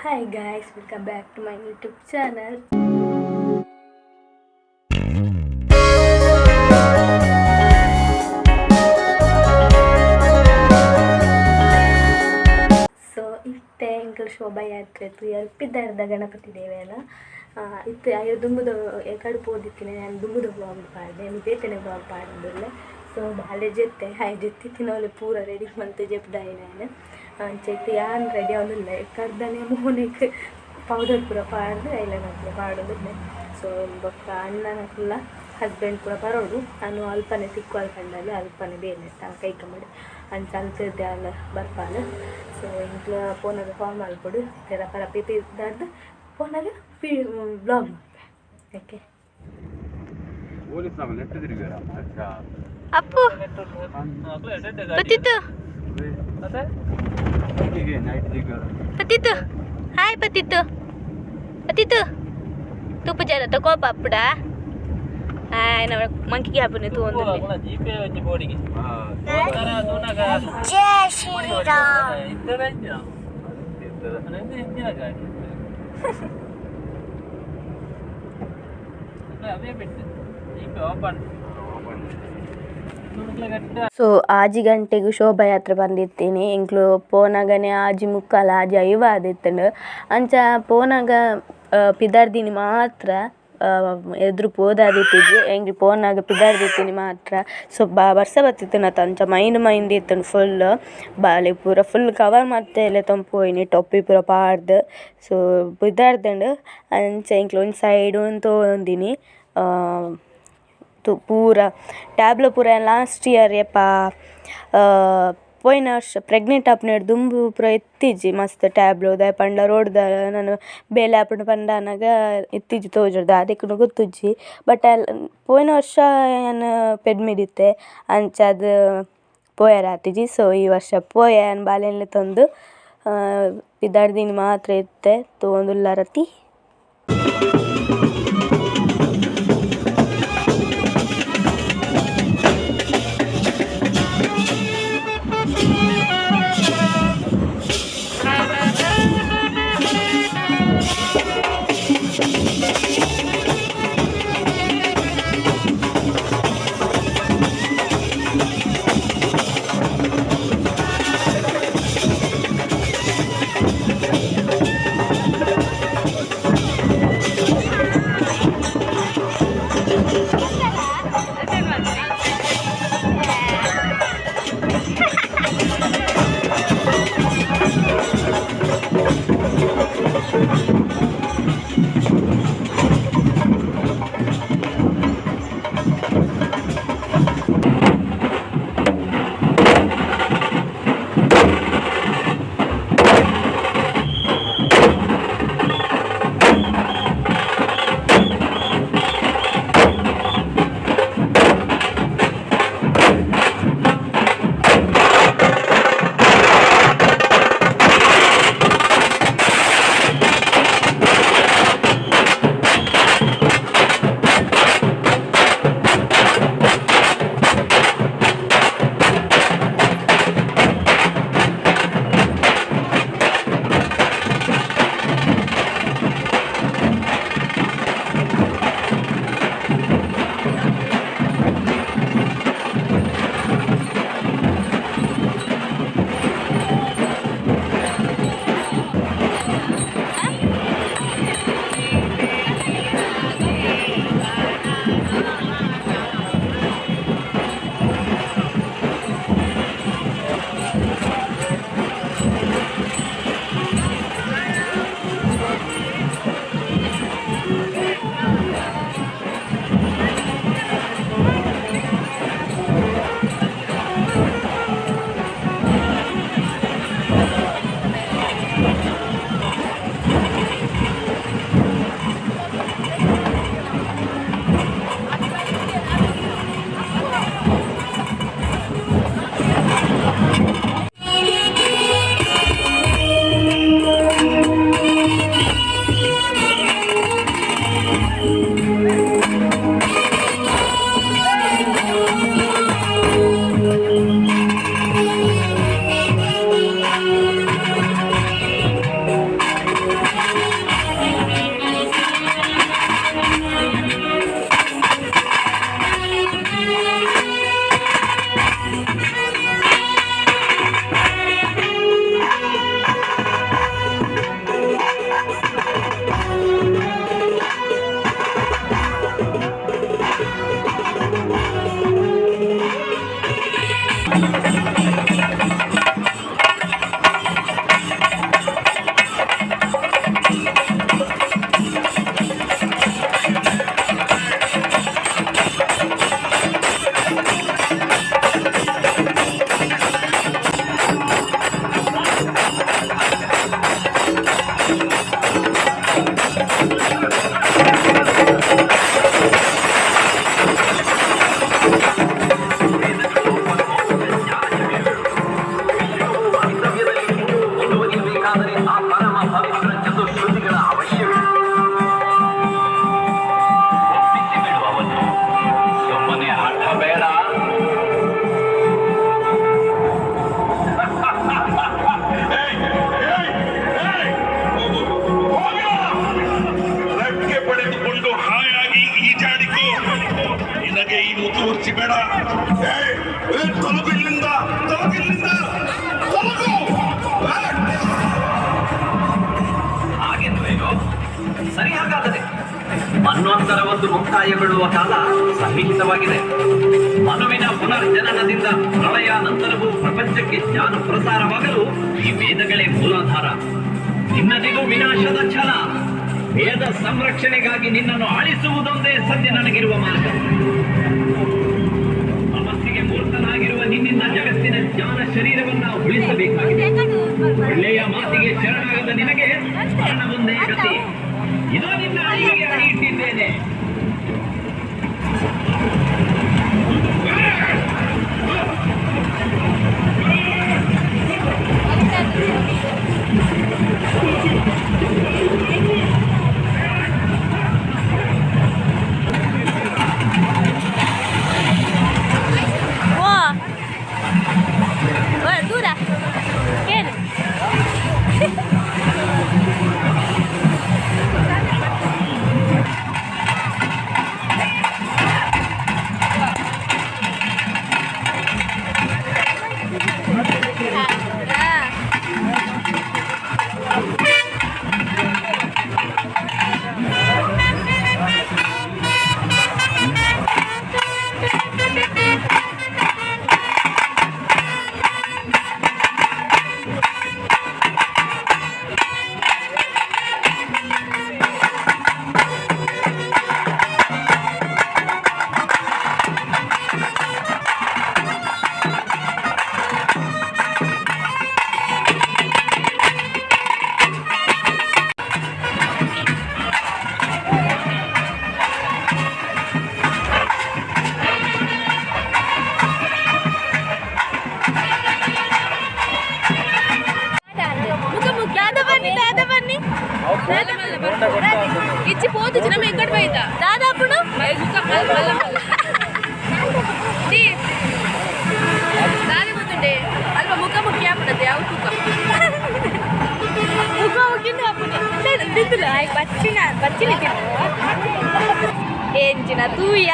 Hi guys, welcome back to my YouTube channel. So ಇತ್ತೆ ಎಂಕಲ್ ಶೋಭಾಯಾತ್ರೆ ಎಲ್ಪಿದ್ದಾರ್ದ ಗಣಪತಿ ದೇವೆಲ್ಲ ಇತ್ತೆ ಅಯ್ಯೋ ದುಂಬುದ ಕಡುಪು ಓದಿತ್ತಿನಿ ನಾನು ದುಂಬುದ ಬ್ಲಾಗ್ ಪಾಡ್ದೆ ಬೇತನೆ ಬ್ಲಾಗ್ ಪಾಡಿಲ್ಲ ಸೊ ಬಾಳೆ ಜೆತ್ತೆ ಹಾಯ್ ಜೆತ್ತಿ ತಿನ್ನೋಲೆ ಪೂರ ರೆಡಿ ಮಂತೆ ಜೆಪ್ದಾಯಿ ನಾನು ಅಂಚೈತೆ ಯಾನ್ ರೆಡಿ ಅವನಿಲ್ಲ ಕರ್ದನೆ ಮೋನಿಗೆ ಪೌಡರ್ ಪೂರ ಪಾಡ್ದು ಐಲೈನರ್ ಪೂರ ಪಾಡೋದಿಲ್ಲ ಸೊ ಬೊಕ್ಕ ಅಣ್ಣನ ಫುಲ್ಲ ಹಸ್ಬೆಂಡ್ ಪೂರ ಬರೋಡು ನಾನು ಅಲ್ಪನೆ ತಿಕ್ಕು ಅಲ್ಕಂಡಲ್ಲ ಅಲ್ಪನೆ ಬೇನೆ ತಾನು ಕೈಕಂಬಡಿ ಅಂಚ ಅಂತಿದ್ದೆ ಅಲ್ಲ ಬರ್ಪಾಲು ಸೊ ಇಂಟ್ಲ ಫೋನಾಗ ಕಾಲ್ ಮಾಡ್ಕೊಡು ತೆರ ಪರ ಪಿಪಿ ಇದ್ದಾರ್ದು ಫೋನಾಗ ಬ್ಲಾಗ್ ಓಕೆ ಅಪ್ಪು ಪತಿತ್ತು ಪತಿತ್ತು ಹಾಯ್ ಪತಿತ್ತು ಪತಿತ್ತು ತುಪ್ಪ ಜರ ತಗೋ ಪಪ್ಪಡ ಹಾಯ್ ನಮ್ಮ ಮಂಕಿಗೆ ಹಬ್ಬನೆ ತೂ ಒಂದು ಜಯ ಶ್ರೀರಾಮ್ ಸೊ ಆಜಿ ಗಂಟೆಗೂ ಶೋಭಾಯಾತ್ರೆ ಬಂದಿರ್ತೀನಿ ಇಂಕ್ಲು ಪೋನಾಗನೆ ಆಜಿ ಮುಕ್ಕಾಲ ಆಜಿ ಐವ ಆದಿತ್ತಂಡು ಅಂಚ ಪೋನಾಗ ಪಿದಾರ್ದಿನಿ ಮಾತ್ರ ಎದುರು ಪೋದಾದಿತ್ತಿದ್ವಿ ಎಂಗ್ರಿ ಪೋನಾಗ ಪಿದಾರ್ದಿತ್ತೀನಿ ಮಾತ್ರ ಸೊ ವರ್ಷ ಬತ್ತಿತ್ತು ಅಂಚ ಮೈಂಡ್ ಇತ್ತು ಫುಲ್ ಬಾಲೆ ಪೂರ ಫುಲ್ ಕವರ್ ಮತ್ತೆ ಎಲ್ಲ ತಂಪೋಯ್ನಿ ಟೊಪ್ಪಿ ಪೂರ ಪಾಡ್ದು ಸೊ ಪಿದಾರ್ದಂಡು ಅಂಚ ಇಂಕ್ಲು ಒಂದು ಸೈಡ್ ಒಂದು ತೊಗೊಂದಿನಿ ಪೂರ ಟ್ಯಾಬ್ಲು ಪೂರ ಲಾಸ್ಟ್ ಇಯರ್ ಯಪ್ಪ ಪೋಯಿನ ವರ್ಷ ಪ್ರೆಗ್ನೆಂಟ್ ಆಪುನೇಡು ದುಂಬು ಪೂರ ಎತ್ತಿಜ್ಜಿ ಮಸ್ತ್ ಟ್ಯಾಬ್ಲು ದಾಯ್ ಪಂಡ ರೋಡ್ದ ನಾನು ಬೇಲೆ ಆಪುಂಡು ಪಂಡಾನಾಗ ಎತ್ತಿಜ್ಜಿ ತೋಜುಡ್ದು ಅದಕ್ಕೆ ಗೊತ್ತುಜ್ಜಿ ಬಟ್ ಪೋಯಿನ ವರ್ಷ ಏನು ಪೆಡ್ಮಿದಿತ್ತೆ ಅಂಚ ಅದು ಪೋಯರ ಆತಿಜಿ ಸೊ ಈ ವರ್ಷ ಪೋಯ ಏನು ಬಾಲೆಲ್ಲ ತಂದು ಪಿದಾರ್ದಿನಿ ಮಾತ್ರ ಇತ್ತೆ ತೊಗೊಂದುಲ್ಲಾರತಿ ಮುಕ್ತಾಯಗೊಳ್ಳುವ ಕಾಲ ಸನ್ನಿಹಿತವಾಗಿದೆ. ಮನುವಿನ ಪುನರ್ಜನನದಿಂದ ಪ್ರಳಯ ನಂತರವೂ ಪ್ರಪಂಚಕ್ಕೆ ಜ್ಞಾನ ಪ್ರಸಾರವಾಗಲು ಈ ವೇದಗಳೇ ಮೂಲಾಧಾರ. ನಿನ್ನದಿದು ವಿನಾಶದ ಛಲ. ವೇದ ಸಂರಕ್ಷಣೆಗಾಗಿ ನಿನ್ನನ್ನು ಆಳಿಸುವುದೊಂದೇ ಸದ್ಯ ನನಗಿರುವ ಮಾರ್ಗ. ಸಮಸ್ಯೆಗೆ ಮೂರ್ತನಾಗಿರುವ ನಿನ್ನಿಂದ ಜಗತ್ತಿನ ಜ್ಞಾನ ಶರೀರವನ್ನ ಉಳಿಸಬೇಕಾಗಿದೆ. ಒಳ್ಳೆಯ ಮಾತಿಗೆ ಶರಣಾಗದ ನಿನಗೆ ಮರಣವೊಂದೇ ಗತಿ. ಇದು ನಿನ್ನ ಅಡಿಗೆ ಅಡಿ ಇಟ್ಟಿದ್ದೇನೆ. ఇచ్చి పోతు చిన్న ఎక్కడ పోయితా దాదాపుడు దాని పోతుండే అల్ప ముఖ ముఖ్య పడద్ది అవు ముఖ ముఖ్యండి అప్పుడు దిద్దులు వచ్చిన ఏంచిన తూయ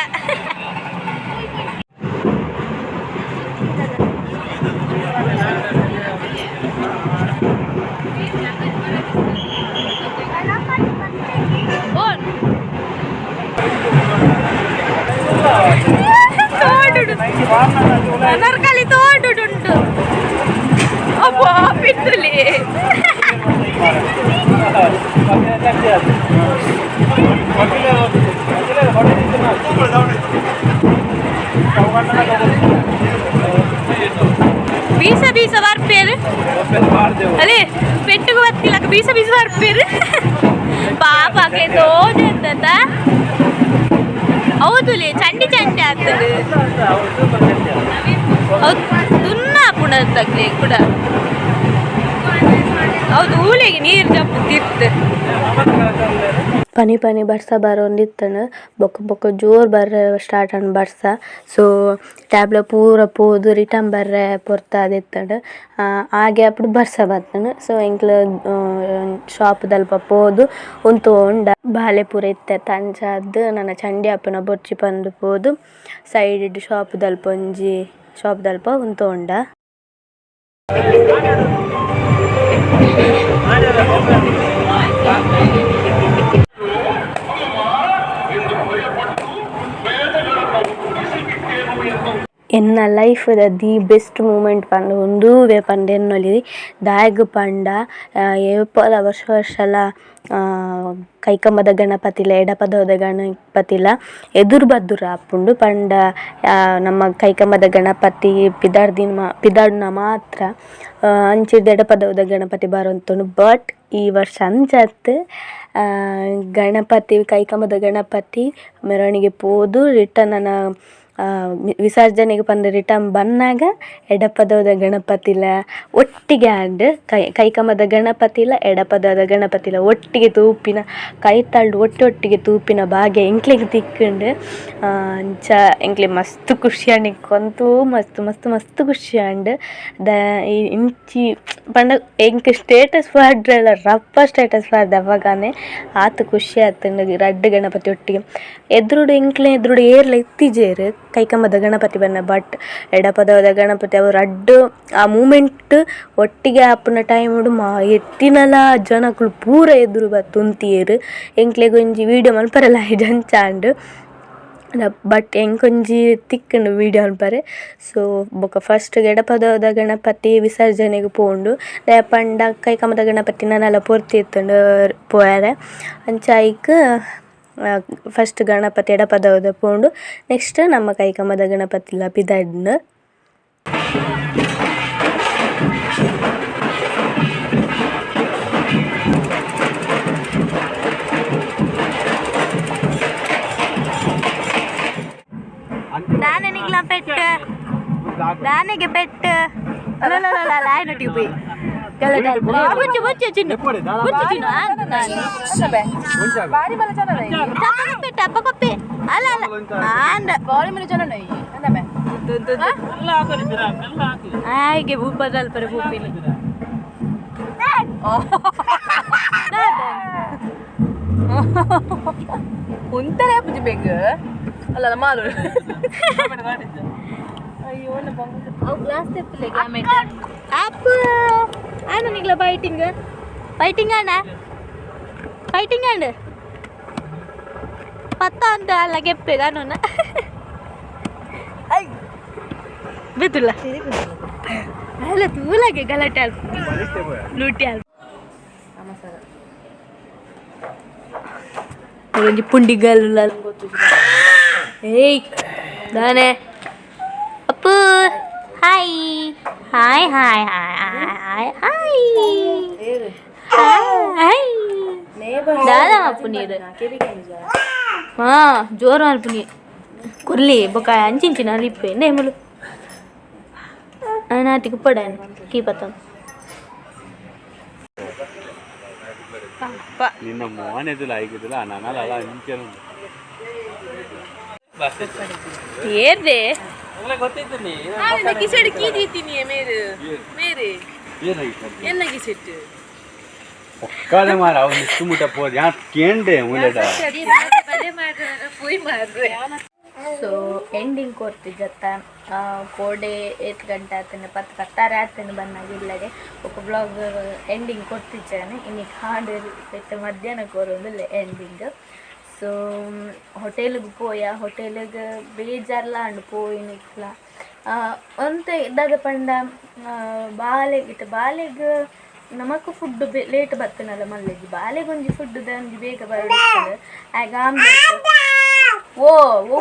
నరకలి తోడుంటు అబ్బా పిట్టులి బీస బీస వార్పేరు అదే పెట్టుకు బతికిలాక బీస బీస వార్పేరు ಪಾಪಕ್ಕೆ ತೋಜಂತ ಹೌದುಲೇ ಚಂಡಿ ಚಂಡಿ ಆಗ್ತದೆ ಹೌದು ತುನ್ನ ಪುಣತ್ತಗ್ಲಿ ಕೂಡ ಹೌದು ಊಳಿಗೆ ನೀರು ಜಪ್ಪುತ್ತಿರ್ತ ಪನಿ ಬರ್ಸ ಬರೋಂದಿತ್ತನ ಬೊಕ್ಕ ಬೊಕ್ಕ ಜೋರು ಬರ್ರೆ ಸ್ಟಾರ್ಟ್ ಅನ್ ಬರ್ಸ ಸೊ ಟ್ಯಾಬ್ಲ ಪೂರ ಪೋದು ರಿಟರ್ನ್ ಬರ್ರೆ ಪೊರ್ತಾದಿತ್ತಂಡು ಹಾಗೆ ಅప్పుడు ಬರ್ಸ ಬರ್ತನು ಸೊ ಎಂಕ್ಲ ಶಾಪ್ ದಲ್ಪ ಪೋದು ಉಂತು ಉಂಡ ಬಾಲೆ ಪೂರ ಇತ್ತೆ ತಂಚಾದ್ದು ನನ್ನ ಚಂಡಿ ಅಪ್ಪನ ಬೊಚ್ಚಿ ಪಂದು ಪೋದು ಸೈಡ್ ಶಾಪ್ ದಲ್ಪ ಒಂಜಿ ಶಾಪ್ ದಲ್ಪ ಉಂತು ಉಂಡ ಎನ್ನ ಲೈಫ್ದ ದಿ ಬೆಸ್ಟ್ ಮೂಮೆಂಟ್ ಪಂಡ ಒಂದೂವೆ ಪಂಡ ಎನ್ನೊಲಿ ದಾಯಗ್ ಪಂಡ ಏಪಲ ವರ್ಷಲ ಕೈಕಂಬದ ಗಣಪತಿಲ ಎಡಪದದ ಗಣಪತಿಲ ಎದುರು ಬದ್ದುರ ಆಪುಂಡು ಪಂಡ ನಮ್ಮ ಕೈಕಂಬದ ಗಣಪತಿ ಪಿದಾಡ್ನ ಮಾತ್ರ ಅಂಚಿರ್ದ ಎಡಪದದ ಗಣಪತಿ ಬರೋಂತುಂಡು ಬಟ್ ಈ ವರ್ಷ ಅಂಚತ್ ಗಣಪತಿ ಕೈಕಂಬದ ಗಣಪತಿ ಮೆರವಣಿಗೆ ಪೋದು ರಿಟರ್ನ್ ನನ್ನ ವಿಸರ್ಜನೆಗೆ ಬಂದು ರಿಟರ್ನ್ ಬಂದಾಗ ಎಡಪದದ ಗಣಪತಿಲ ಒಟ್ಟಿಗೆ ಆಂಡು ಕೈಕಂಬದ ಗಣಪತಿಲ ಎಡಪದದ ಗಣಪತಿಲ ಒಟ್ಟಿಗೆ ತೂಪಿನ ಕೈ ತಳ್ಳು ಒಟ್ಟಿಗೆ ತೂಪಿನ ಭಾಗ್ಯ ಎಂಕ್ಲಿಗೆ ತಿಕ್ಕಂಡು ಅಂಚ ಎಂಕ್ಲಿ ಮಸ್ತ್ ಖುಷಿ ಅಣ್ಣಿಕೊಂತೂ ಮಸ್ತ್ ಖುಷಿ ಅಂಡು ಇಂಚಿ ಪಂಡ ಎಂಕ್ ಸ್ಟೇಟಸ್ ಪಾಡ್ರಲ್ಲ ರಪ್ಪ ಸ್ಟೇಟಸ್ ಪಾಡ್ದೆ ಅವಾಗನೇ ಆತು ಖುಷಿ ಆತಂಡು ರಡ್ಡು ಗಣಪತಿ ಒಟ್ಟಿಗೆ ಎದುರುಡು ಎಂಕ್ಲೆ ಎದುರುಡು ಏರ್ಲ ಇತ್ತಿಜೇರು ಕೈಕಂಬದ ಗಣಪತಿ ಬನ್ನ ಬಟ್ ಎಡಪದದ ಗಣಪತಿ ಅವರು ರಡ್ಡು ಆ ಮೂಮೆಂಟ್ ಒಟ್ಟಿಗೆ ಆಪುನ ಟೈಮ್ ಎತ್ತಿನಲ ಜನಗಳು ಪೂರ ಎದುರು ಬತ್ತುಂತಿಯರು ಎಂಕ್ಲೆಗೊಂಜಿ ವೀಡಿಯೋ ಮಲ್ಪರಲ್ಲ ಜಂಚಾಂಡು ಬಟ್ ಎಂಕೊಂಜಿ ತಿಕ್ಕುಂಡು ವೀಡಿಯೋ ಅನ್ಪರೆ. ಸೊ ಬೊಕ ಫಸ್ಟ್ ಎಡಪದದ ಗಣಪತಿ ವಿಸರ್ಜನೆಗ್ ಪೋಂಡು ದಾಯ ಪಂಡ ಕೈಕಮದ ಗಣಪತಿನ ನಲ ಪೊರ್ತಿ ಎತ್ತುಂಡು ಪೋಯರೆ ಅಂಚ ಐಕ್ ಫಸ್ಟ್ ಗಣಪತಿ ಎಡಪದದ ಪೋಂಡು ನೆಕ್ಸ್ಟ್ ನಮ್ಮ ಕೈಕಮದ ಗಣಪತಿಲ ಪಿದಾಯ್ಡ್ಂಡು. ದಾನೆನಿಗ್ಲ ಪೆಟ್ಟು ದಾನೆಗೆ ಪೆಟ್ಟು ಲಾಯನೊಟ್ಟಿಗೆ ಪೋಯಿ ಅಪ್ಪಕೊಪ್ಪಿ ಅಲ್ಲ ಹಾಗೆ ಬೂಪದಲ್ ಪರ ಬೂಪಿನಿ ಒಂಥರ ಪೂಜೆ ಬೇಗ ಅಲ್ಲ ಮಾಡು ಅಯ್ಯೋ ಅವು ಗ್ಲಾಸ್ ತೆಪ್ಪಲೆ ಅಪ್ಪ ಆನ ನಿಗ್ಲ ಫೈಟಿಂಗ್ ಆಣ ಫೈಟಿಂಗ್ ಆಂಡ್ ಪತ್ತ ಅಂತ ಅಲ್ಲ ಗೆಪ್ಪೆ ಕಾನೂನ ಬೇತುಲ್ಲ ಅಲ್ಲ ತೂಲಾಗೆ ಗಲಾಟೆ ಅಲ್ಪ ಲೂಟಿ ಅಲ್ಪ ಒಂಜಿ ಪುಂಡಿಗಲ್ಲ ಏಯ್ ದಾನೆ ಅಪ್ಪು hi hi hi hi hi hi ದಾದಾ ಅಪ್ಪು ನೀರು ಜೋರು ಅಲ್ಪ ನೀ ಕುರ್ಲಿ ಬೊಕ ಅಂಚಿಂಚಿನ ಅಲಿಪ್ಪೆ ನೇಮಲು ನಾಟಿಗೆ ಪಡಾನು ಕೀಪತ್ತ ನಿನ್ನ ಮೋಹನ್ ಎದುಲ ಆಗಿದ್ದಿಲ್ಲ ನಾನು ಅಲ್ಲ ಇಂಚೆ ಏರ್ದೆ ಕಿಸೆಡ್ ಕೀದಿತೀನಿ ಮೇರೆ ಮೇರೆ ಎಲ್ಲ ಕಿಸೆಟ್ ಒಕ್ಕಾಲೆ ಮಾರ ಅವ್ನು ಇಷ್ಟು ಮುಟ್ಟ ಪೋದು ಯಾ ಕೇಂಡೆ ಮುಲೆಟ ಸೊ ಎಂಡಿಂಗ್ ಕೊರ್ತಿದ್ದತ್ತ ಕೋಡೆ 8 ಗಂಟೆ ಆತನ 10 ಕತ್ತಾರೆ ಆತನ ಬಂದಾಗಿಲ್ಲಡೆ ఒక ಬ್ಲಾಗ್ ಎಂಡಿಂಗ್ ಕೊಡ್ತಿದ್ದಾನೆ ಇನ್ನಿಗೆ ಹಾಡು ಇತ್ತು ಮಧ್ಯಾಹ್ನ ಕೋರೊಂದು ಎಂಡಿಂಗ್. ಸೊ ಹೋಟೆಲ್ಗೆ ಪೋಯ ಹೋಟೆಲ್ಗೆ ಬೇಜಾರ್ಲ ಅಂಡು ಪೋಯಿನಿಕ್ಲ ಒಂತ ಇದ್ದಾಗ ಪಂಡ ಬಾಲೆಗಿಟ್ಟು ಬಾಲೆಗೆ ನಮಕ್ ಫುಡ್ ಲೇಟ್ ಬರ್ತನಲ್ಲ ಮಲ್ಲಿಗೆ ಬಾಲೆಗೆ ಒಂಜಿ ಫುಡ್ ಒಂಜಿ ಬೇಗ ಬರೋದು ಆಗ ಆಮ್ಲೆಟ್ ಓ ಓ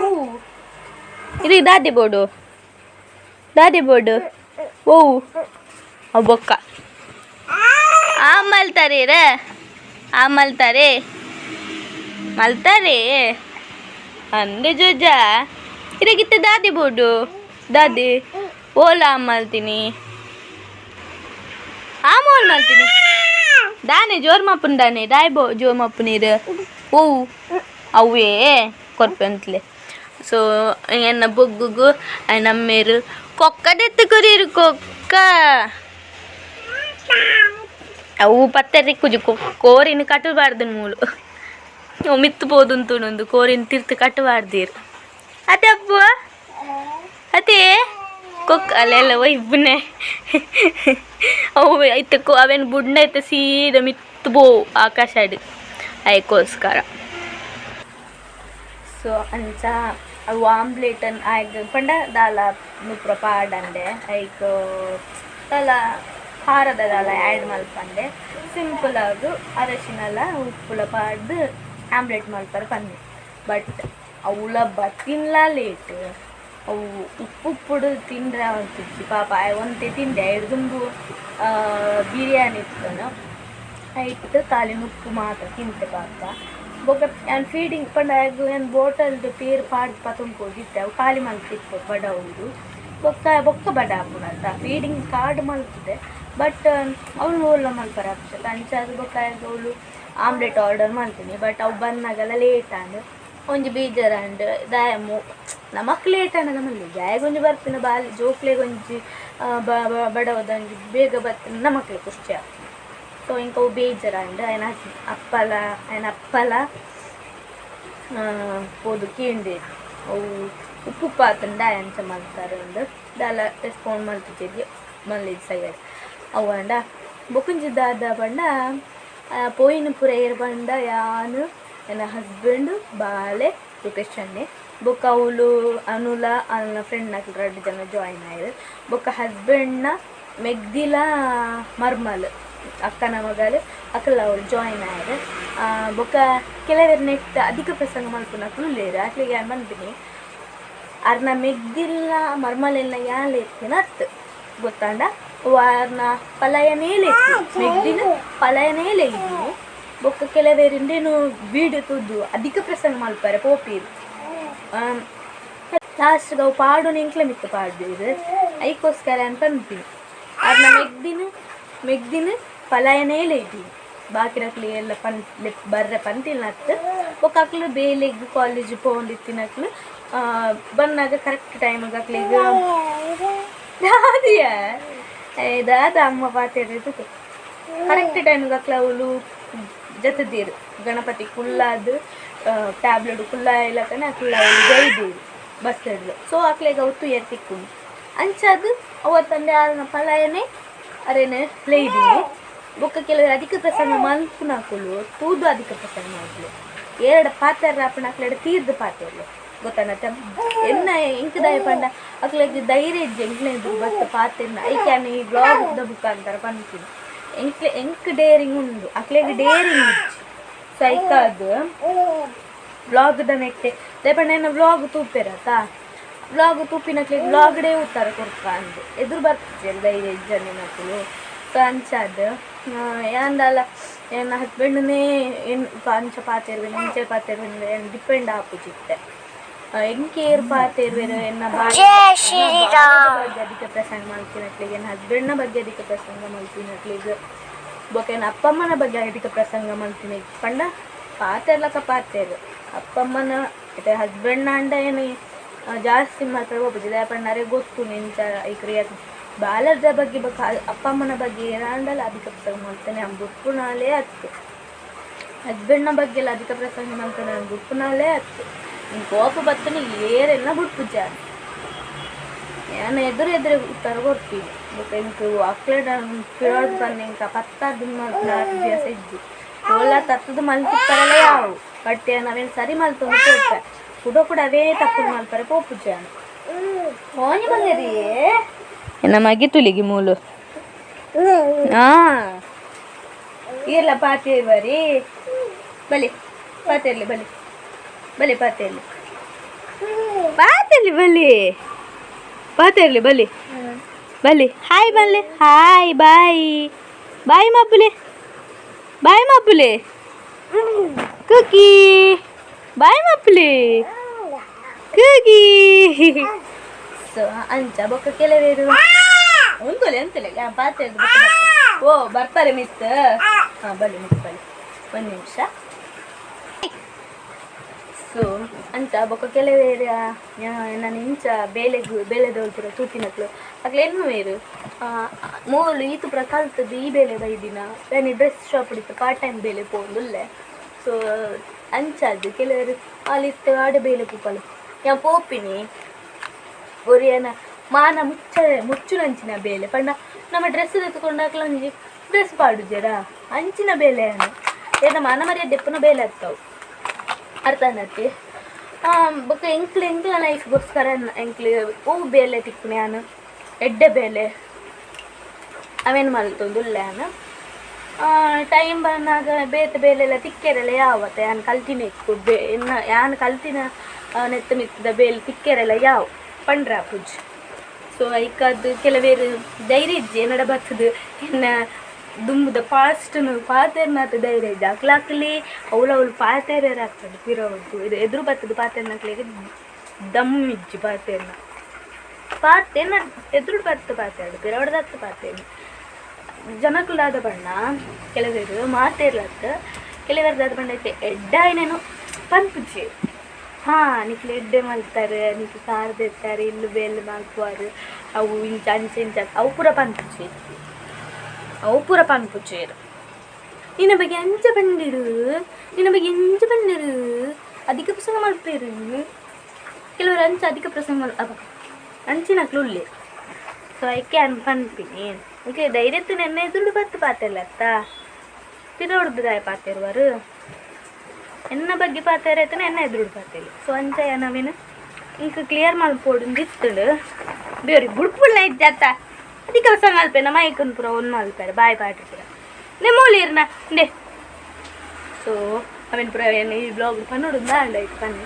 ಇದು ದಾದಿ ಬೋರ್ಡು ಓ ಬೊಕ್ಕ ಮಲ್ತಾರೆ ಮಲ್ತಾರೆ ಅಂದೆ ಜೋಜ ಇದಕ್ಕಿತ್ತ ದಾದಿ ಬೋರ್ಡು ದಾದಿ ಓಲಾ ಮಲ್ತೀನಿ ಆಮೋಲ್ ಮಲ್ತೀನಿ ದಾನೆ ಜೋರ್ ಮಪ್ಪನ್ ದಾನೆ ದಾಯ್ ಜೋರ್ ಮಪ್ಪು ನೀರು ಓ ಅವೇ ಕೊರ್ಪಂತ್ಲೆ. ಸೊ ಎನ್ನ ಬೊಗ್ಗುಗು ನಮ್ಮೇರು ಕೊಕ್ಕದೆತ್ತು ಕುರಿರು ಕೊಕ್ಕ ಅವು ಪತ್ತೆರಿ ಕುಜು ಕೋರಿನ ಕಟ್ಟಬಾರ್ದು ಮೂಲು ಮಿತ್ತು ಪೋದುಂತುನೊಂದು ಕೋರಿನ ತಿರ್ತು ಕಟ್ಟಬಾರ್ದಿರು ಅದೇ ಅಪ್ಪು ಅದೇ ಕೊಕ್ಕ ಅಲ್ಲೆಲ್ಲ ಇಬ್ಬನೇ ಅವು ಐತೆ ಅವೇನು ಬುಡ್ನ ಐತೆ ಸೀದಾ ಮಿತ್ತು ಬೋ ಆಕಾಶ ಅಡಿ ಅದಕ್ಕೋಸ್ಕರ. ಸೊ ಅಂಚ ಅವು ಆಮ್ಲೆಟನ್ ಆಯ್ತು ಪಂಡ ದಾಲ ನುಪ್ರ ಪಾಡಂಡೆ ಐಕ್ ದಾಲ ಖಾರದ ದಾಲ ಆ್ಯಡ್ ಮಲ್ಪಂಡೆ ಸಿಂಪಲ್ ಆಗು ಅರಶಿನಲ ಉಪ್ಪುಲ ಪಾಡ್ದು ಆಮ್ಲೆಟ್ ಮಲ್ಪರ ಪಂದೆ. ಬಟ್ ಅವಳ ತಿನ್ಲ ಲೇಟ್ ಅವು ಉಪ್ಪುಡು ತಿಂದ್ರೆ ಅಂತಿಚ್ಚಿ ಪಾಪ ಒಂತೆ ತಿಂದೆ 2 ದುಂಬು ಬಿರಿಯಾನಿ ಇತ್ತು ಇಟ್ಟು ಕಾಲಿನ ಉಪ್ಪು ಮಾತ್ರ ತಿಂತೆ ಪಾಪ ಬೊಕ್ಕ ನಾನು ಫೀಡಿಂಗ್ ಪಂಡ ಏನು ಬೋಟಲ್ದು ಪೇರು ಪಾಡ್ದು ಪತಂಕೋದಿತ್ತೆ ಅವು ಖಾಲಿ ಮಲ್ತಿತ್ತು ಬಡ ಹೌದು ಬೊಕ್ಕ ಬಡ ಹಾಕೋಣಂತ ಫೀಡಿಂಗ್ ಕಾರ್ಡ್ ಮಲ್ತಿದೆ. ಬಟ್ ಅವಳು ಓಲ್ಲ ಮಲ್ಪರ ಆಗ್ತದೆ ಅಂಚಾದ ಬೊಕ್ಕ ಅವಳು ಆಮ್ಲೆಟ್ ಆರ್ಡರ್ ಮಾಡ್ತೀನಿ. ಬಟ್ ಅವು ಬಂದಾಗೆಲ್ಲ ಲೇಟ್ ಅಂಡು ಒಂಜಿ ಬೇಜಾರಂಡು ದಾಯಮ್ಮು ನಮಕ್ ಲೇಟ್ ಅನ್ನೋದು ಮಲ್ಲಿ ಜಾಯಗೊಂಜಿ ಬರ್ತೀನಿ ಬಾಲಿ ಜೋಕ್ಲೆಗೊಂಜಿ ಬಡವದಂಜಿ ಬೇಗ ಬರ್ತೀನಿ ನಮಕ್ಲೆ ಖುಷಿ ಆಗ್ತದೆ. ಸೊ ಇಂಕ ಅವು ಬೇಜಾರಂಡು ఆయన ಅಪ್ಪಲ ಪೋದು ಕೀಂಡಿ ಅವು ಉಪ್ಪು ಪಾತಂಡ ಅಂಚ ಮಲ್ತಾರೆ ಒಂದು ದಾಲ ಟೆಸ್ಕೊಂಡು ಮಲ್ತಿದ್ದೆ ಮಲ್ಲಿದ ಸೈಡ್ ಅವು ಅಂಡ ಬೊಕುಂಜಿ ದಾದ ಬಂಡ ಪೋಯಿನ ಪುರ ಏರ್ ಬಂಡ ಯಾನು ನನ್ನ ಹಸ್ಬೆಂಡು ಬಾಲೆ ಲೊಕೇಶನ್ನೇ ಬೊಕ್ಕ ಅವಳು ಅನುಲ ಅವನ ಫ್ರೆಂಡ್ ನಾಕ್ಲು 2 ಜನ ಜಾಯಿನ್ ಆಯ್ರು. ಬೊಕ್ಕ ಹಸ್ಬೆಂಡ್ನ ಮೆಗ್ದಿಲ ಮರ್ಮಲ್ ಅಕ್ಕನ ಮಗಳು ಅಕ್ಕಲ್ಲ ಅವಳು ಜಾಯಿನ್ ಆಯ್ರು. ಬೊಕ್ಕ ಕೆಲವರು ನೆಟ್ ಅಧಿಕ ಪ್ರಸಂಗ ಮಲ್ಪುನಕ್ಲು ಲೇರು ಅಕ್ಲಿಗೆ ಯಾರು ಬಂದಿನಿ ಅರ್ನ ಮೆಗ್ದಿಲ್ಲ ಮರ್ಮಲೆಲ್ಲ ಯಾಲೆ ಎತ್ತಿನತ್ತು ಗೊತ್ತಾಂಡ ವಾರ್ನ ಪಲಾಯನೇಲೆ ಮೆಗ್ದಿನ ಪಲಾಯನೇಲೆ ಇದ್ದೀನಿ. ಬೊಕ್ಕ ಕೆಲವೇರಿಂದೇನು ವೀಡಿಯೋ ತುದ್ದು ಅಧಿಕ ಪ್ರಸಂಗ ಮಲ್ಪಾರೆ ಪೋಪೀರು ಲಾಸ್ಟ್ಗೆ ಅವು ಪಾಡು ನಿಂಕ್ಲೆ ಮಿಕ್ಕ ಪಾಡ್ದಿರು ಐಕೋಸ್ಕರ ಅಂತ ಅಂತೀನಿ. ಅರ್ನ ಮೆಗ್ದಿನ ಪಲಾಯನೇಲೆ ಇದ್ದೀನಿ ಬಾಕಿನಕ್ಲಿ ಎಲ್ಲ ಬರ್ರೆ ಪಂತಿಲ್ನತ್ತು ಬೊಕ್ಕ ಅಕ್ಲು ಬೇಲೆಗ್ ಕಾಲೇಜ್ ಪೋಂದಿತ್ತಿನಕ್ಲು ಬಂದಾಗ ಕರೆಕ್ಟ್ ಟೈಮಿಗೆ ಅಕ್ಲಿಗೆ ದಾದ ಅಮ್ಮ ಪಾತಿರ್ದು ಕರೆಕ್ಟ್ ಟೈಮಿಗೆ ಅಕ್ಲ ಅವಳು ಜತದೀರು ಗಣಪತಿ ಕುಲ್ಲಾದು ಟ್ಯಾಬ್ಲೆಟ್ ಕುಲ್ಲ ಇಲ್ಲಕನೆ ಅಕ್ಲ ಅವಳು ಗೈದೀರು ಬಸ್ ಹಿಡ್ದು. ಸೊ ಅಕ್ಲಿಗೆ ಅವತ್ತು ಎತ್ತಿಕ್ಕೊಂಡು ಅಂಚದು ಅವತ್ತಂದೆ ಆರನ ಪಲಾಯನೆ ಅರೇನೆ ಲೇಯ್ದೀನಿ. ಬೊಕ್ಕ ಕೆಲವರು ಅಧಿಕ ಪ್ರಸಂಗ ಮಲ್ಪುನಾಕುಲು ತೂದು ಅಧಿಕ ಪ್ರಸಂಗ ಮಾಡ್ಲು 2 ಪಾತ್ರೆ ರಾಪಣ ಅಕ್ಲೆಡೆ ತೀರ್ದು ಪಾತ್ರೆಲು ಗೊತ್ತಾನತ್ತ ಎನ್ನ ಇಂಕದಾಯ ಪಂಡ ಅಕ್ಲೆಗೆ ಧೈರ್ಯ ಇಜ್ಜೆ ಎಂಕ್ಲೆದು ಬತ್ತ ಪಾತ್ರೆನ ಐಕ್ಯಾನ ಈ ಬ್ಲಾಗ್ ದ ಬುಕ್ ಅಂತಾರೆ ಪಂತೀನಿ ಎಂಕ್ ಡೇರಿಂಗ್ ಉಂಡು ಅಕ್ಲೆಗೆ ಡೇರಿಂಗ್ ಇಜ್ಜಿ ಸೊ ಐಕಾದು ಬ್ಲಾಗ್ದ ನೆಟ್ಟೆ ದಯಪಂಡ ಏನ ಬ್ಲಾಗ್ ತೂಪೇರತ್ತ ಬ್ಲಾಗ್ ತೂಪಿನಕ್ಲಿಗೆ ಬ್ಲಾಗ್ ಡೇ ಉತ್ತರ ಕೊಡ್ಕ ಅಂದು ಎದುರು ಬರ್ತಿದ್ದೆ ಧೈರ್ಯ ಇಜ್ಜನೆ ನಕಲು. ಸೊ ಅಂಚಾದ ಯಾಂದಲ್ಲ ನನ್ನ ಹಸ್ಬೆಂಡನೇ ಏನು ಅಂಚ ಪಾತಿರ್ವೇನು ಇಂಚೆ ಪಾತಿರ್ವೇನು ಏನು ಡಿಪೆಂಡ್ ಆಪುಜಿತ್ತೆ ಎಂಕೇರು ಪಾತಿರ್ವೇನು ಎನ್ನ ಬಗ್ಗೆ ಅಧಿಕ ಪ್ರಸಂಗ ಮಲ್ತಿನಕ್ಲಿಗೆ ನನ್ನ ಹಸ್ಬೆಂಡ್ನ ಬಗ್ಗೆ ಅಧಿಕ ಪ್ರಸಂಗ ಮಲ್ತಿನಕ್ಲಿಗೆ ಬೊಕ್ಕ ಏನು ಅಪ್ಪಮ್ಮನ ಬಗ್ಗೆ ಅಧಿಕ ಪ್ರಸಂಗ ಮಲ್ತೀನಿ ಪಂಡ ಪಾತೆರ್ಲಕ್ಕ ಪಾತೇರು ಅಪ್ಪಮ್ಮನ ಮತ್ತು ಹಸ್ಬೆಂಡ್ನ ಅಂಡ ಏನು ಜಾಸ್ತಿ ಮಾತ್ರ ಹೋಗ್ಬಿಟ್ಟಿದೆ ಪಂಡರೆ ಗೊತ್ತು ನಿಂಚ ಈ ಕ್ರಿಯೆ ಬಾಲದ ಬಗ್ಗೆ ಬೊಕ್ಕ ಅಪ್ಪಮ್ಮನ ಬಗ್ಗೆ ಏನಾಂಡಲ್ಲ ಅಧಿಕ ಪ್ರಸಂಗ ಮಾಡ್ತಾನೆ ಅವ್ನು ಗುಪ್ಪುನಾಲೇ ಹತ್ತು ಹಸ್ಬೆಂಡ್ನ ಬಗ್ಗೆ ಎಲ್ಲ ಅಧಿಕ ಪ್ರಸಂಗ ಮಾಡ್ತಾನೆ ಅವ್ನು ಗುಪ್ಪುನಾಲೇ ಹತ್ತು ನಿನ್ನ ಕೋಪ ಬತ್ತನೆ ಏರೆಲ್ಲ ಬಿಟ್ಪುಜ ನಾನು ಎದುರು ಉತ್ತರ ಕೊಡ್ತೀನಿ ಬೊಕ್ಕ ಇಂಕು ಅಕ್ಲೆಡ ಪಿರೋದು ಬಂದು ಇಂಕ 10 ಅಭ್ಯಾಸ ಇದ್ದು ಓಲ ತತ್ತದು ಮಲ್ತಿರ್ತಾರಲ್ಲ ಯಾವು ಬಟ್ ನಾವೇನು ಸರಿ ಮಲ್ತೊಂದು ಕೊಡ್ತಾರೆ ಕೂಡ ಅವೇ ತಪ್ಪು ಮಲ್ತಾರೆ ಪೋಪುಜ ಹೋಗಿ ಬಂದಿರಿ ಎನ್ನ ಮಗಿ ತುಲಿಗಿ ಮೂಲು ಇಲ್ಲ ಪಾತಿ ಬರಿ ಬಲಿ ಪಾತಿರ್ಲಿ ಬಲಿ ಬಲಿ ಪಾತಿರ್ಲಿ ಬಲಿ ಬಲಿ ಹಾಯ್ ಬಲ್ಲೆ ಹಾಯ್ ಬಾಯ್ ಮಪ್ಪುಲೆ ಕುಕಿ ಬಾಯ್ ಮಪ್ಪುಲೆ ಕುಕಿ. ಸೊ ಅಂಚ ಬೊಕ್ಕ ಕೆಲವೇರು ಅಂತಲೇ ಪಾತ್ರೆ ಓ ಬರ್ತಾರೆ ಮಿಸ್ ಬಲಿ ಮಿಸ್ ಬಲಿ 1 ನಿಮಿಷ. ಸೊ ಅಂಚ ಬೊಕ್ಕ ಕೆಲವೇರು ನಾನು ಇಂಚ ಬೇಳೆದೊಳ್ತಿರೋ ತೂತಿನಕ್ಲು ಅಕ್ಲೆ ಎನ್ನುವೇರು ಮೂಲು ಈತು ಕಲ್ತದ್ದು ಈ ಬೇಲೆ ಬೈದಿನ ನಾನು ಡ್ರೆಸ್ ಶಾಪ್ ಹಿಡಿತು ಪಾರ್ಟ್ ಟೈಮ್ ಬೇಲೆ ಪೋಂದುಲ್ಲೆ. ಸೊ ಅಂಚಾದು ಕೆಲವರು ಅಲ್ಲಿತ್ತು ಆಡೆ ಬೇಲೆ ಪೂಪಲು ಯಾ ಪೋಪಿನಿ ಒರಿಯನ ಮಾನ ಮುಚ್ಚು ನಂಚಿನ ಬೇಲೆ ಪಂಡ ನಮ್ಮ ಡ್ರೆಸ್ ತೆತ್ಕೊಂಡಾಕ್ಲ ಒಂಜಿ ಡ್ರೆಸ್ ಪಾಡುಜರ ಅಂಚಿನ ಬೇಲೆ ಏನ ಮಾನ ಮರ್ಯಾದೆ ದೆಪ್ಪನ ಬೇಲೆ ಆಗ್ತಾವು ಅರ್ಥ ಅನ್ನತ್ತೆ. ಬೊಕ್ಕ ಎಂಕ್ಲ ಲೈಫ್ಗೋಸ್ಕರ ಎಂಕ್ಲು ಹೂವು ಬೇಲೆ ತಿಕ್ಕನೆ ನಾನು ಎಡ್ಡೆ ಬೇಲೆ ಅವೇನು ಮಲ್ತೊಂದುಲ್ಲೆ ನಾನು ಟೈಮ್ ಬಂದಾಗ ಬೇತೆ ಬೇಲೆಲ್ಲ ತಿಕ್ಕೆರೆಲ್ಲ ಯಾವತ್ತೆ ಯಾನು ಕಲ್ತಿನ ಇಕ್ಕು ಯಾನು ಕಲ್ತಿನ ನೆತ್ತ ಮಿತ್ತದ ಬೇಲೆ ತಿಕ್ಕೆರೆಲ್ಲ ಯಾವ ಪಂಡ್ರ ಪೂಜ್. ಸೊ ಐಕಾದು ಕೆಲವೇರು ಧೈರ್ಯ ಇಜ್ಜೆ ನಡ ಬರ್ತದೆ ಎನ್ನ ದುಂಬುದ ಫಾಸ್ಟ್ನು ಪಾತೆರ್ನಾತ ಧೈರ್ಯ ಇದ್ದ ಅಕ್ಲಾಕ್ಲಿ ಅವಳು ಪಾತೆರ ಆಗ್ತದೆ ಪಿರೋದು ಇದು ಎದುರು ಬರ್ತದೆ ಪಾತೆರ್ನಾಕ್ಲಿಗೆ ದಮ್ ಇಜ್ಜಿ ಪಾತೆರ್ನ ಎದುರು ಬರ್ತ ಪಾತೆರ್ದು ಪಿರೋಡ್ದತ್ತು ಪಾತೆರ್ನ ಜನಕ್ಕಲಾದ ಬಣ್ಣ ಕೆಲವರು ಮಾತೇರ್ಲತ್ತ ಕೆಲವರದಾದ ಬಣ್ಣ ಐತೆ ಎಡ್ಡಾಯನೇನು ಪಂಪುಜಿ ನಿಕ್ಲು ಎಡ್ಡೆ ಮಲ್ತಾರೆ ನಿಕ್ಲು ಸಾರ್ದಿರ್ತಾರೆ ಇಲ್ಲು ಬೇಲ್ ಮಲ್ಪುವಾರು ಅವು ಇಂಚ ಅಂಚೆ ಅವು ಪೂರ ಪಂಪುಚೇರು ನಿನ್ನ ಬಗ್ಗೆ ಅಂಚ ಬಂದಿರು ಅಧಿಕ ಪ್ರಸಂಗ ಮಲ್ಪೇರು ಕೆಲವರು ಅಂಚ ಅಧಿಕ ಪ್ರಸಂಗ ಅಂಚಿನಕ್ಲು ಉಳ್ಳಿ. ಸೊ ಐಕೆ ಪನ್ಪಿನಿ ಓಕೆ ಧೈರ್ಯತ್ತು ನೆನ್ನೆ ಎದುರು ಬತ್ತು ಪಾತೆರ್ಲತ್ತ ಪಿರೋಡ್ದಾಯ ಪಾತೆರುವರು ಎನ್ನ ಬಗ್ಗೆ ಪಾತೆರ ಆಯ್ತಾನೆ ಎನ್ನ ಎದುರು ಪಾತೆಲಿ. ಸೊ ಅಂಚ ನಾವೇನು ఇంక క్లియర్ మల్పోడు ఇస్తుడు ಬೇರೆ ಬುಡ್ಪುಲ್ಲ ಇದ್ದಾತ ಅದಕ್ಕೆ ಹೊಸ ಮಲ್ಪೆ ನಮ್ಮ ಐಕನ್ ಪುರ ಒಂದು ಮಲ್ಪೆರ ಬಾಯ್ ಪಾಟಿಪುರ ನೆಮ್ಮೋಲಿರ್ನ ಡೆ ಸೊ ಅವನ್ ಪುರ ಏನು ಈ ಬ್ಲಾಗ್ ಪನ್ನೋಡು ಆಯ್ತು ಪನ್ನಿ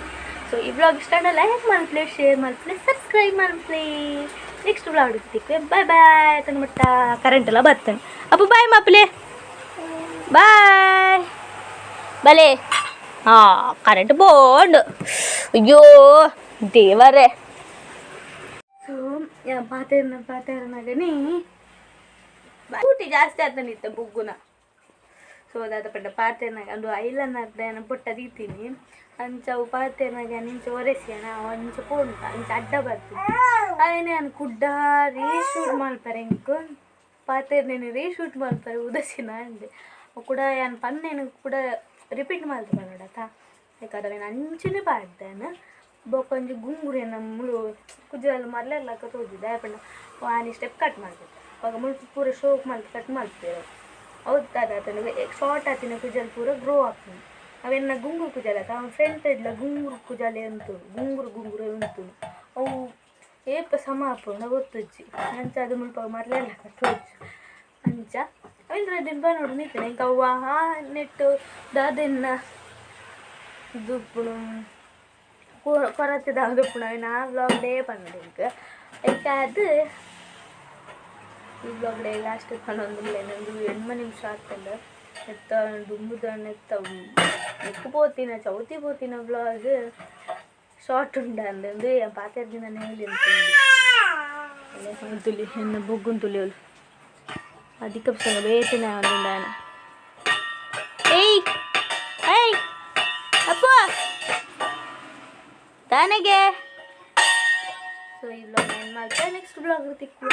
ಸೊ ಈ ಬ್ಲಾಗ್ ಇಷ್ಟ ಲೈಕ್ ಮಲ್ಪ್ಲೆ ಶೇರ್ ಮಲ್ಪ್ಲೆ ಸಬ್ಸ್ಕ್ರೈಬ್ ಮಲ್ಪ್ಲೆ ನೆಕ್ಸ್ಟ್ ಬ್ಲಾಗ್ ಇರ್ತಿಕ್ವೆ ಬಾಯ್ ಬಾಯ್ ತಂದ್ಬಿಟ್ಟ ಕರೆಂಟ್ ಎಲ್ಲ ಬರ್ತಾನೆ ಅಪ್ಪ ಬಾಯ್ ಮಪ್ಲೆ ಬಾಯ್ ಬಲೆ ಹಾಂ ಕರೆಂಟ್ ಬೋಂಡು ಅಯ್ಯೋ ದೇವರೇ ಸೊ ಪಾತೇರನಾಗನಿ ಊಟಿ ಜಾಸ್ತಿ ಆತನಿತ್ತ ಬುಗ್ಗುನ ಸೊ ಅದಾದ ಪಡ್ಡ ಪಾತೇರ್ನಾಗ ಅಂದು ಐಲನ್ನ ಪುಟ್ಟ ದೀತೀನಿ ಅಂಚವು ಪಾತೇರ್ನಾಗ ನಿಂಚ ಒರೆಸಿಯಣ ಅಂಚ ಪೋಂಟ ಅಂಚ ಅಡ್ಡ ಬರ್ತೀನಿ ಅದೇನೇ ಅನ್ ಕುಡ್ಡ ರೀಶೂಟ್ ಮಲ್ಪರೆ ಇಂಕು ಪಾತೇರ್ನೇನು ರೀಶೂಟ್ ಮಲ್ಪರೆ ಉದಸಿನ ಅಂದೆ ಕೂಡ ಏನು ಪನ್ನೇನು ಕೂಡ ರಿಪೀಟ್ ಮಾಡ್ತಾರೆ ನೋಡತ್ತ ಯಾಕಂದ್ರೆ ನಾನು ಅಂಚನೆ ಪಾಡ್ದೇನ ಬೊಕೊಂಜಿ ಗುಂಗುರೇನ ಮುಳು ಕುಜ್ಜಲ್ಲಿ ಮರಳೆಲ್ಲ ಕತ್ತೋದಿದ್ದೆ ಪಂಡ ವಾನಿ ಸ್ಟೆಪ್ ಕಟ್ ಮಾಡ್ಬೇಕು ಅವಾಗ ಮುಳ್ಳು ಪೂರ ಶೋಕ್ ಮಾಡಿ ಕಟ್ ಮಾಡ್ತೀವಿ ಹೌದಾದ ಶಾರ್ಟ್ ಆತಿನ ಕುಜಲ್ ಪೂರ ಗ್ರೋ ಆಗ್ತೀನಿ ಅವೆನ್ನ ಗುಂಗುರು ಕುಜಲ್ ಆತ ಅವ್ನ ಫ್ರೆಂಡ್ ಇಲ್ಲ ಗುಂಗುರು ಕುಜಲೆ ಉಂಟು ಗುಂಗುರು ಉಂಟು ಅವು ಏಪ ಸಮ ಹಾಪುಂಡ ಗೊತ್ತಜ್ಜಿ ಅಂಚ ಅದು ಮುಲ್ಪ ಮರಳೆಲ್ಲ ಕತ್ತೋಜ್ಜಿ ಅಂಚ ಅವೇಂದ್ರ ದಿನ ನೋಡು ನಿಂತೇನೆ ಇಂಕ ಅವ್ವ ನೆಟ್ಟು ದಾದೆನ್ನ ದುಪ್ಪುಣು ಕೊರತೆ ದುಪ್ಪುಣ ನಾ ಬ್ಲಾಗ್ ಡೇ ಪನ್ನಡು ಇಂಕ ಅದು ಈ ಬ್ಲಾಗ್ ಡೇ ಲಾಸ್ಟ್ ಪನ್ನೊಂದು ನಂದು 8 ನಿಮಿಷ ಆಗ್ತಲ್ಲ ಎತ್ತ ದುಂಬುದಣ್ಣ ಎತ್ತ ಎಕ್ಕು ಚೌತಿ ಪೋತಿನ ಬ್ಲಾಗ್ ಶಾರ್ಟ್ ಉಂಡ ಅಂದು ಪಾತ್ರ ದಿನ ಹೇಳಿ ಅಂತ ತುಲಿ ಎನ್ನ ಬೊಗ್ಗುನ್ ತುಲಿ ಅವಳು ಅದಕ್ಕೆ ಬೇತಿನ ಒಂದುಂಡಾನ ಏಯ್ ಏಯ್ ಅಪ್ಪ ತಾನೆಗೆ ಸೊ ಈ ಬ್ಲಾಗ್ ಏನು ಮಾಡ್ತಾರೆ ನೆಕ್ಸ್ಟ್ ಬ್ಲಾಗ್ ತಿಕ್ಕು